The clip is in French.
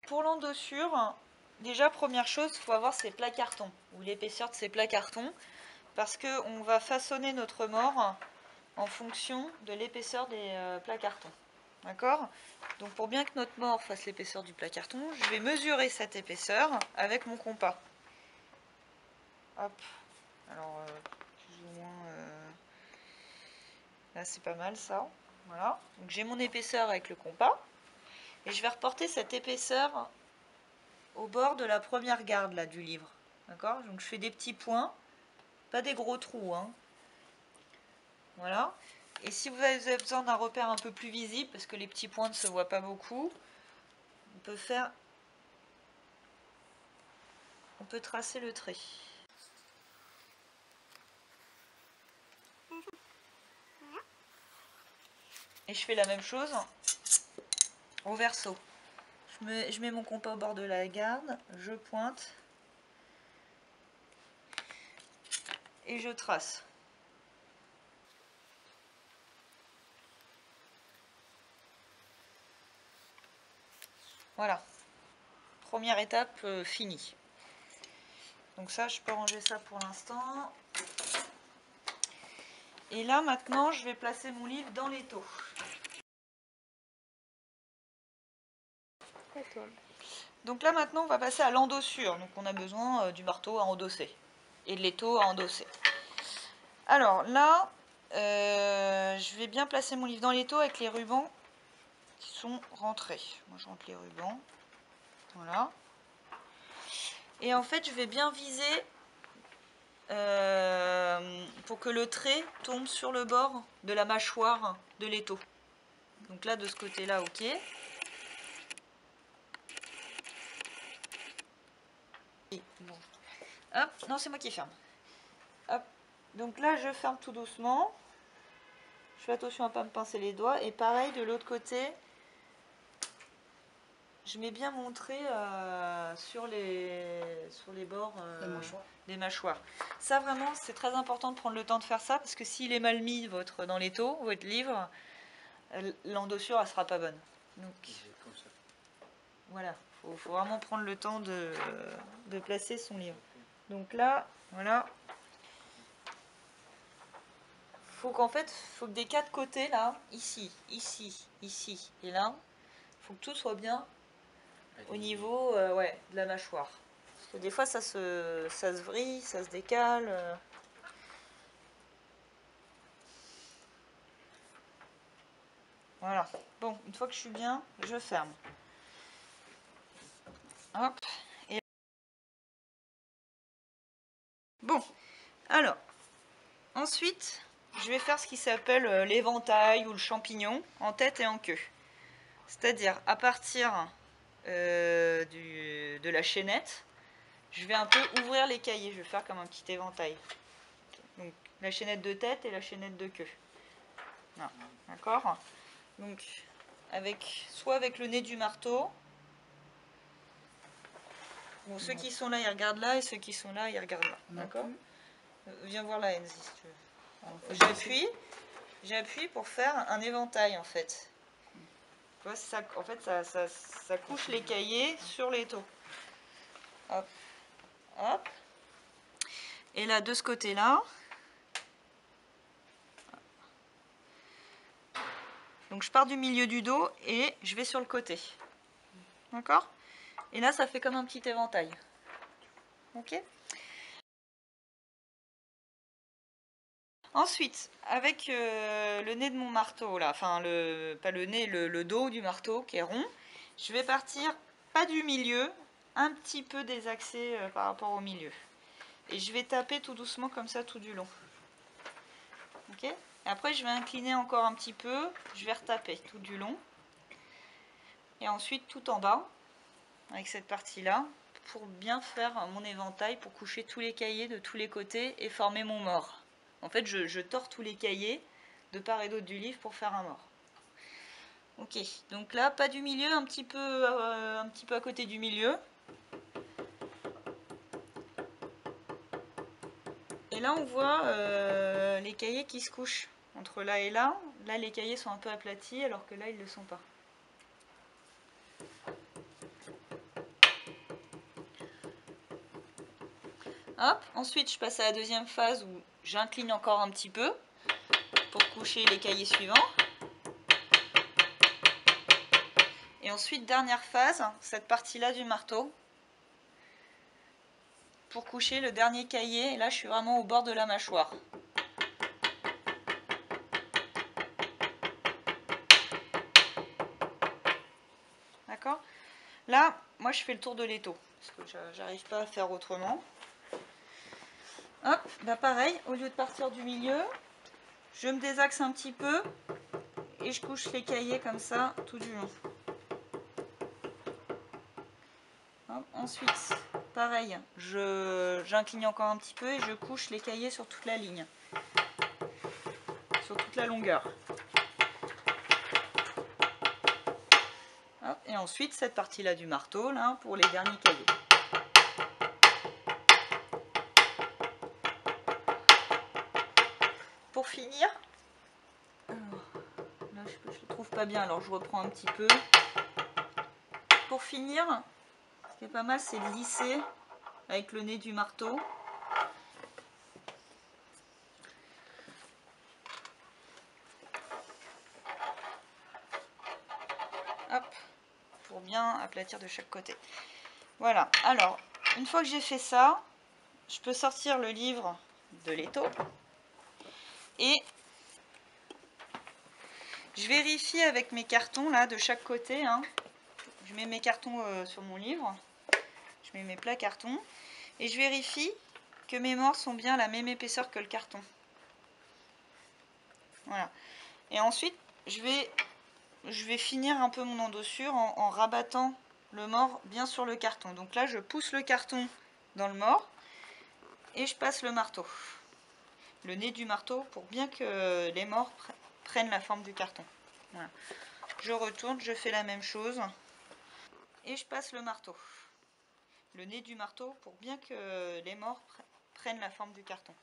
Pour l'endossure, déjà première chose, il faut avoir ses plats cartons, ou l'épaisseur de ces plats cartons, parce qu'on va façonner notre mort en fonction de l'épaisseur des plats cartons. D'accord? Donc pour bien que notre mort fasse l'épaisseur du plat carton, je vais mesurer cette épaisseur avec mon compas. Hop. Alors, plus ou moins... là, c'est pas mal, ça. Voilà. Donc j'ai mon épaisseur avec le compas. Et je vais reporter cette épaisseur au bord de la première garde, là, du livre. D'accord? Donc je fais des petits points. Pas des gros trous, hein. Voilà. Et si vous avez besoin d'un repère un peu plus visible, parce que les petits points ne se voient pas beaucoup, on peut tracer le trait. Et je fais la même chose au verso. Je mets mon compas au bord de la garde, je pointe et je trace. Voilà. Première étape finie. Donc ça, je peux ranger ça pour l'instant. Et là, maintenant, je vais placer mon livre dans l'étau. Donc là, maintenant, on va passer à l'endossure. Donc on a besoin du marteau à endosser et de l'étau à endosser. Alors là, je vais bien placer mon livre dans l'étau avec les rubans qui sont rentrés. Moi, je rentre les rubans. Voilà. Et en fait, je vais bien viser pour que le trait tombe sur le bord de la mâchoire de l'étau. Donc là, de ce côté-là, ok. Bon. Hop, non, c'est moi qui ferme. Hop. Donc là, je ferme tout doucement. Je fais attention à ne pas me pincer les doigts. Et pareil, de l'autre côté, je mets bien mon trait sur les bords des mâchoires. Ça, vraiment, c'est très important de prendre le temps de faire ça, parce que s'il est mal mis dans l'étau, votre livre, l'endossure, elle sera pas bonne. Donc, voilà, faut vraiment prendre le temps de placer son livre. Donc là, voilà. Faut que des quatre côtés, là, ici, et là, faut que tout soit bien au niveau de la mâchoire. Parce que des fois, ça se vrille, ça se décale. Voilà. Bon, une fois que je suis bien, je ferme. Hop. Et... Bon, alors, ensuite, je vais faire ce qui s'appelle l'éventail ou le champignon en tête et en queue. C'est-à-dire, à partir de la chaînette, je vais un peu ouvrir les cahiers. Je vais faire comme un petit éventail. Donc, la chaînette de tête et la chaînette de queue. D'accord? Donc, soit avec le nez du marteau. Bon, ceux qui sont là, ils regardent là, et ceux qui sont là, ils regardent là. D'accord? Viens voir la Enzi, si tu veux. J'appuie pour faire un éventail, en fait. Tu vois, ça couche les cahiers sur l'étau. Hop. Hop. Et là, de ce côté-là, donc je pars du milieu du dos et je vais sur le côté. D'accord? Et là, ça fait comme un petit éventail. Ok? Ensuite, avec le nez de mon marteau, là, enfin, pas le nez, le dos du marteau qui est rond, je vais partir, pas du milieu, un petit peu désaxé par rapport au milieu. Et je vais taper tout doucement comme ça tout du long. Ok? Et après, je vais incliner encore un petit peu, je vais retaper tout du long. Et ensuite, tout en bas, avec cette partie-là, pour bien faire mon éventail, pour coucher tous les cahiers de tous les côtés et former mon mort. En fait, je tords tous les cahiers de part et d'autre du livre pour faire un mort. Ok, donc là, pas du milieu, un petit peu à côté du milieu. Et là, on voit les cahiers qui se couchent entre là et là. Là, les cahiers sont un peu aplatis, alors que là, ils ne le sont pas. Hop, ensuite je passe à la deuxième phase où j'incline encore un petit peu pour coucher les cahiers suivants. Et ensuite, dernière phase, cette partie-là du marteau, pour coucher le dernier cahier. Et là, je suis vraiment au bord de la mâchoire. D'accord? Là, moi, je fais le tour de l'étau, parce que j'arrive pas à faire autrement. Hop, bah pareil, au lieu de partir du milieu, je me désaxe un petit peu et je couche les cahiers comme ça tout du long. Hop, ensuite, pareil, j'incline encore un petit peu et je couche les cahiers sur toute la ligne, sur toute la longueur. Hop, et ensuite, cette partie-là du marteau, là, pour les derniers cahiers. Pour finir, alors, là je ne le trouve pas bien, alors je reprends un petit peu. Pour finir, ce qui est pas mal, c'est de lisser avec le nez du marteau. Hop, pour bien aplatir de chaque côté. Voilà, alors, une fois que j'ai fait ça, je peux sortir le livre de l'étau et je vérifie avec mes cartons là de chaque côté. Hein. Je mets mes cartons sur mon livre, je mets mes plats cartons et je vérifie que mes morts sont bien à la même épaisseur que le carton. Voilà. Et ensuite, je vais finir un peu mon endossure en rabattant le mort bien sur le carton. Donc là, je pousse le carton dans le mort et je passe le marteau. Le nez du marteau pour bien que les morts prennent la forme du carton. Voilà. Je retourne, je fais la même chose et je passe le marteau. Le nez du marteau pour bien que les morts prennent la forme du carton.